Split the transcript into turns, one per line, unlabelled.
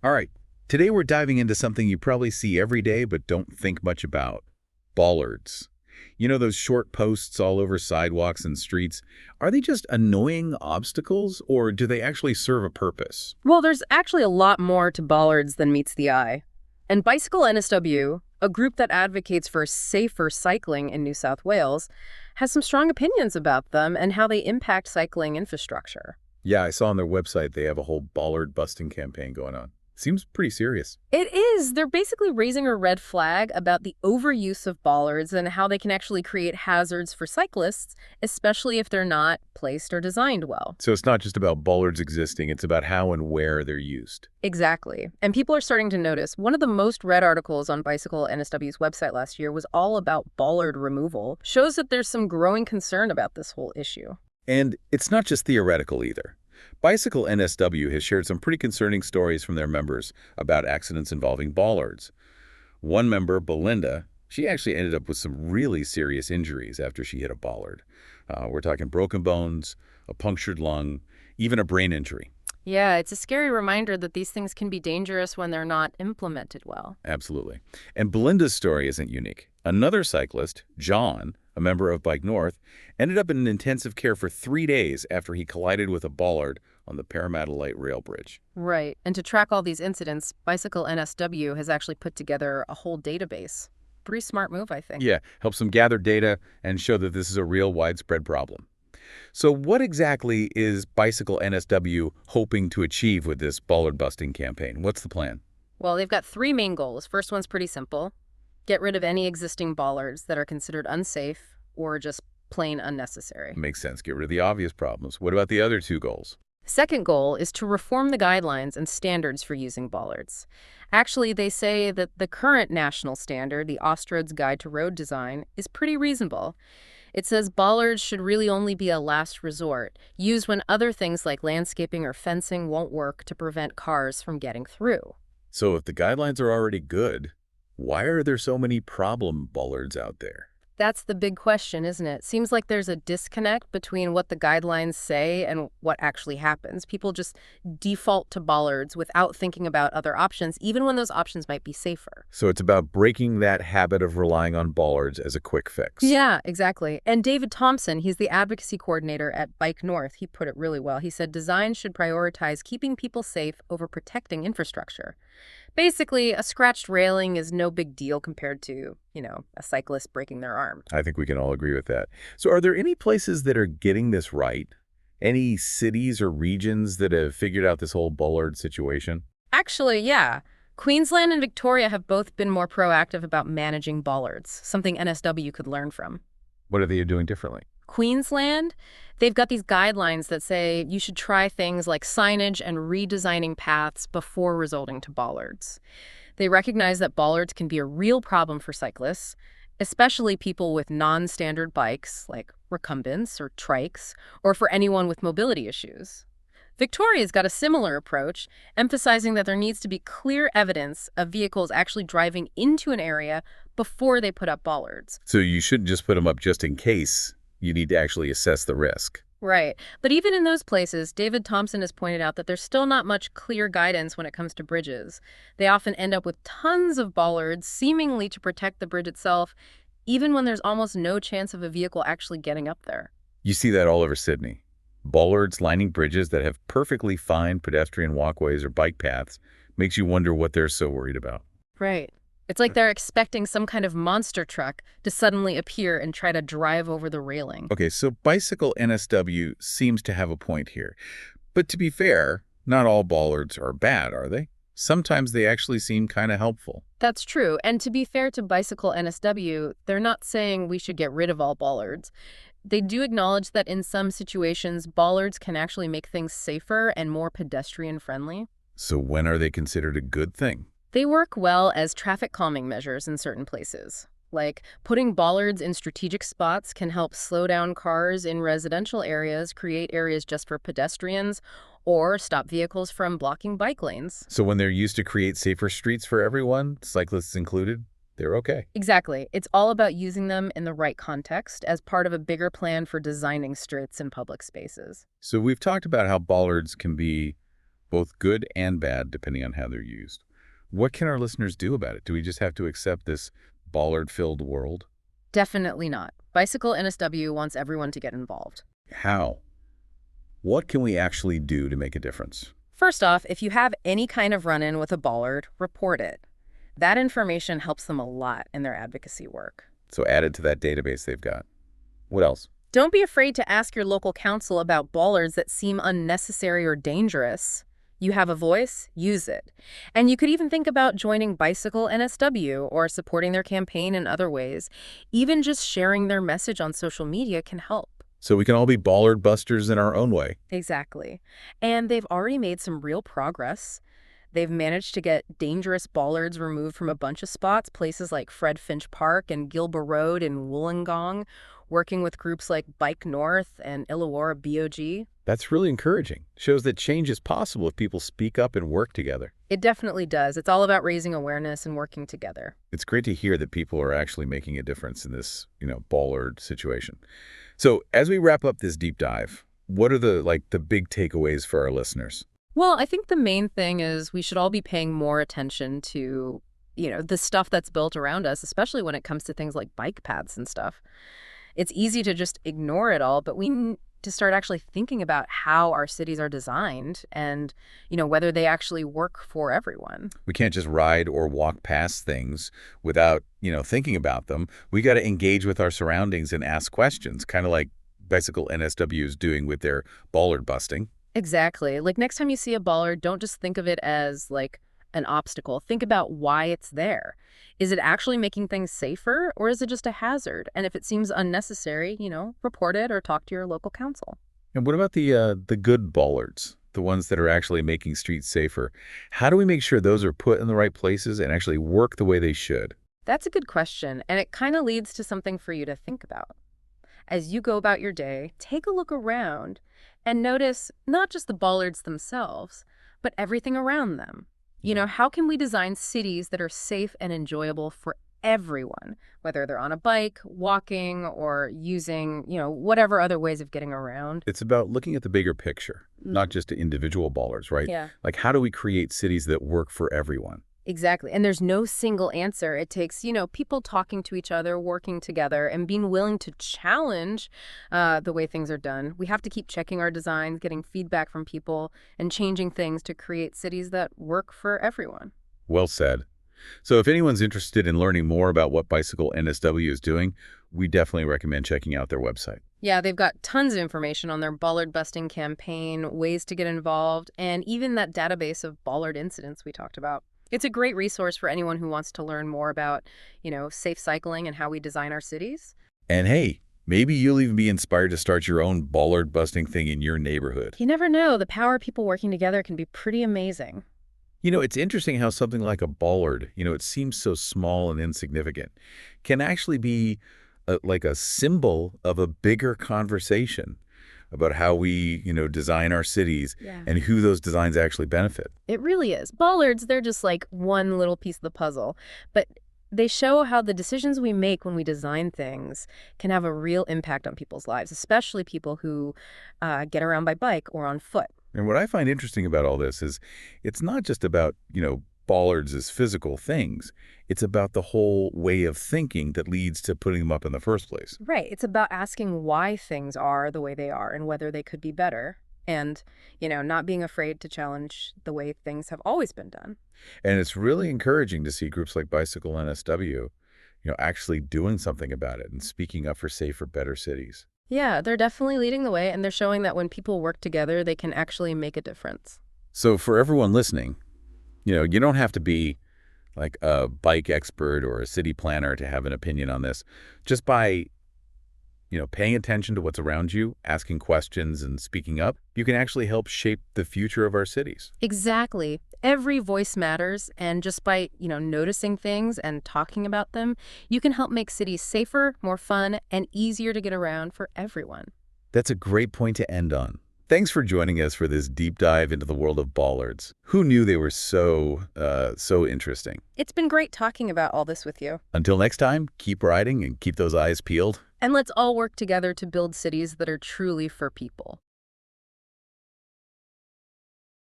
All right, today we're diving into something you probably see every day but don't think much about. Bollards. You know those short posts all over sidewalks and streets? Are they just annoying obstacles, or do they actually serve a purpose?
Well, there's actually a lot more to bollards than meets the eye. And Bicycle NSW, a group that advocates for safer cycling in New South Wales, has some strong opinions about them and how they impact cycling infrastructure.
Yeah, I saw on their website they have a whole Bollard Busting campaign going on. Seems pretty serious.
It is. They're basically raising a red flag about the overuse of bollards and how they can actually create hazards for cyclists, especially if they're not placed or designed well.
So it's not just about bollards existing, it's about how and where they're used.
Exactly. And people are starting to notice. One of the most read articles on Bicycle NSW's website last year was all about bollard removal. Shows that there's some growing concern about this whole issue.
And it's not just theoretical either. Bicycle NSW has shared some pretty concerning stories from their members about accidents involving bollards. One member, Belinda, she actually ended up with some really serious injuries after she hit a bollard. We're talking broken bones, a punctured lung, even a brain injury.
Yeah, it's a scary reminder that these things can be dangerous when they're not implemented well.
Absolutely. And Belinda's story isn't unique. Another cyclist, John, a member of Bike North, ended up in intensive care for 3 days after he collided with a bollard on the Parramatta Light Rail Bridge.
Right. And to track all these incidents, Bicycle NSW has actually put together a whole database. Pretty smart move, I think.
Yeah, helps them gather data and show that this is a real widespread problem. So what exactly is Bicycle NSW hoping to achieve with this bollard busting campaign? What's the plan?
Well, they've got three main goals. First one's pretty simple. Get rid of any existing bollards that are considered unsafe or just plain unnecessary.
Makes sense. Get rid of the obvious problems. What about the other two goals?
Second goal is to reform the guidelines and standards for using bollards. Actually, they say that the current national standard, the Ostrode's Guide to Road Design, is pretty reasonable. It says bollards should really only be a last resort, used when other things like landscaping or fencing won't work to prevent cars from getting through.
So if the guidelines are already good, why are there so many problem bollards out there?
That's the big question, isn't it? Seems like there's a disconnect between what the guidelines say and what actually happens. People just default to bollards without thinking about other options, even when those options might be safer.
So it's about breaking that habit of relying on bollards as a quick fix.
Yeah, exactly. And David Thompson, he's the advocacy coordinator at Bike North. He put it really well. He said design should prioritize keeping people safe over protecting infrastructure. Basically, a scratched railing is no big deal compared to, a cyclist breaking their arm.
I think we can all agree with that. So are there any places that are getting this right? Any cities or regions that have figured out this whole bollard situation?
Actually, yeah. Queensland and Victoria have both been more proactive about managing bollards, something NSW could learn from.
What are they doing differently?
Queensland, they've got these guidelines that say you should try things like signage and redesigning paths before resorting to bollards. They recognize that bollards can be a real problem for cyclists, especially people with non-standard bikes like recumbents or trikes, or for anyone with mobility issues. Victoria's got a similar approach, emphasizing that there needs to be clear evidence of vehicles actually driving into an area before they put up bollards.
So you shouldn't just put them up just in case. You need to actually assess the risk.
Right. But even in those places, David Thompson has pointed out that there's still not much clear guidance when it comes to bridges. They often end up with tons of bollards, seemingly to protect the bridge itself, even when there's almost no chance of a vehicle actually getting up there.
You see that all over Sydney. Bollards lining bridges that have perfectly fine pedestrian walkways or bike paths makes you wonder what they're so worried about.
Right. It's like they're expecting some kind of monster truck to suddenly appear and try to drive over the railing.
Okay, so Bicycle NSW seems to have a point here. But to be fair, not all bollards are bad, are they? Sometimes they actually seem kind of helpful.
That's true. And to be fair to Bicycle NSW, they're not saying we should get rid of all bollards. They do acknowledge that in some situations, bollards can actually make things safer and more pedestrian-friendly.
So when are they considered a good thing?
They work well as traffic calming measures in certain places. Like putting bollards in strategic spots can help slow down cars in residential areas, create areas just for pedestrians, or stop vehicles from blocking bike lanes.
So when they're used to create safer streets for everyone, cyclists included, they're okay.
Exactly. It's all about using them in the right context as part of a bigger plan for designing streets and public spaces.
So we've talked about how bollards can be both good and bad depending on how they're used. What can our listeners do about it? Do we just have to accept this bollard-filled world?
Definitely not. Bicycle NSW wants everyone to get involved.
How? What can we actually do to make a difference?
First off, if you have any kind of run-in with a bollard, report it. That information helps them a lot in their advocacy work.
So added to that database they've got. What else?
Don't be afraid to ask your local council about bollards that seem unnecessary or dangerous. You have a voice, use it. And you could even think about joining Bicycle NSW or supporting their campaign in other ways. Even just sharing their message on social media can help.
So we can all be bollard busters in our own way.
Exactly. And they've already made some real progress. They've managed to get dangerous bollards removed from a bunch of spots, places like Fred Finch Park and Gilba Road in Wollongong, working with groups like Bike North and Illawarra BOG.
That's really encouraging. Shows that change is possible if people speak up and work together.
It definitely does. It's all about raising awareness and working together.
It's great to hear that people are actually making a difference in this, bollard situation. So as we wrap up this deep dive, what are the big takeaways for our listeners?
Well, I think the main thing is we should all be paying more attention to, the stuff that's built around us, especially when it comes to things like bike paths and stuff. It's easy to just ignore it all, but we need to start actually thinking about how our cities are designed and, whether they actually work for everyone.
We can't just ride or walk past things without, thinking about them. We got to engage with our surroundings and ask questions, kind of like Bicycle NSW is doing with their bollard busting.
Exactly. Like next time you see a bollard, don't just think of it as like an obstacle. Think about why it's there. Is it actually making things safer or is it just a hazard? And if it seems unnecessary, report it or talk to your local council.
And what about the good bollards, the ones that are actually making streets safer? How do we make sure those are put in the right places and actually work the way they should?
That's a good question, and it kind of leads to something for you to think about. As you go about your day, take a look around and notice not just the bollards themselves, but everything around them. How can we design cities that are safe and enjoyable for everyone, whether they're on a bike, walking, or using, whatever other ways of getting around?
It's about looking at the bigger picture, not just individual bollards, right?
Yeah.
Like how do we create cities that work for everyone?
Exactly. And there's no single answer. It takes, people talking to each other, working together, and being willing to challenge the way things are done. We have to keep checking our designs, getting feedback from people, and changing things to create cities that work for everyone.
Well said. So if anyone's interested in learning more about what Bicycle NSW is doing, we definitely recommend checking out their website.
Yeah, they've got tons of information on their Bollard Busting campaign, ways to get involved, and even that database of bollard incidents we talked about. It's a great resource for anyone who wants to learn more about, safe cycling and how we design our cities.
And hey, maybe you'll even be inspired to start your own bollard busting thing in your neighborhood.
You never know. The power of people working together can be pretty amazing.
It's interesting how something like a bollard, it seems so small and insignificant, can actually be like a symbol of a bigger conversation about how we, design our cities and who those designs actually benefit.
It really is. Bollards, they're just like one little piece of the puzzle, but they show how the decisions we make when we design things can have a real impact on people's lives, especially people who get around by bike or on foot.
And what I find interesting about all this is it's not just about, bollards as physical things. It's about the whole way of thinking that leads to putting them up in the first place.
Right. It's about asking why things are the way they are and whether they could be better. And, not being afraid to challenge the way things have always been done.
And it's really encouraging to see groups like Bicycle NSW, actually doing something about it and speaking up for safer, better cities.
Yeah, they're definitely leading the way, and they're showing that when people work together, they can actually make a difference.
So for everyone listening, you don't have to be like a bike expert or a city planner to have an opinion on this. Just by, paying attention to what's around you, asking questions and speaking up, you can actually help shape the future of our cities.
Exactly. Every voice matters, and just by, noticing things and talking about them, you can help make cities safer, more fun, and easier to get around for everyone.
That's a great point to end on. Thanks for joining us for this deep dive into the world of bollards. Who knew they were so interesting?
It's been great talking about all this with you.
Until next time, keep riding and keep those eyes peeled.
And let's all work together to build cities that are truly for people.